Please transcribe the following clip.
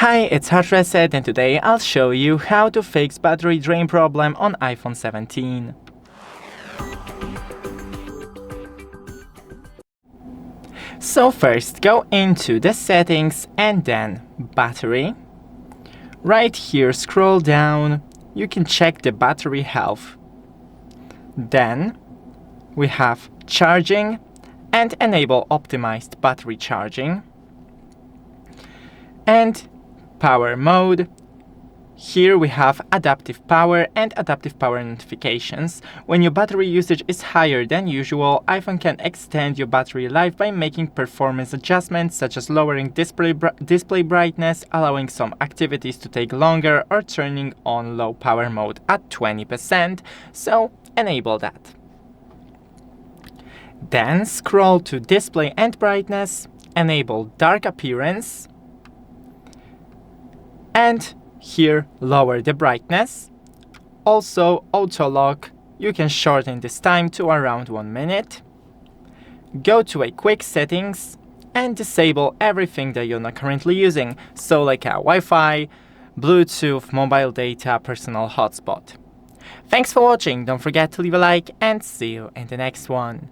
Hi, it's HardReset, and today I'll show you how to fix battery drain problem on iPhone 17. So first, go into the settings and then battery. Right here, scroll down, you can check the battery health. Then we have charging and enable optimized battery charging. And power mode. Here we have adaptive power and adaptive power notifications. When your battery usage is higher than usual, iPhone can extend your battery life by making performance adjustments such as lowering display brightness, allowing some activities to take longer, or turning on low power mode at 20%, so enable that. Then scroll to display and brightness, enable dark appearance, and here lower the brightness. Also auto-lock, you can shorten this time to around 1 minute. Go to a quick settings and disable everything that you're not currently using, so like a Wi-Fi, Bluetooth, mobile data, personal hotspot. Thanks for watching, don't forget to leave a like and see you in the next one.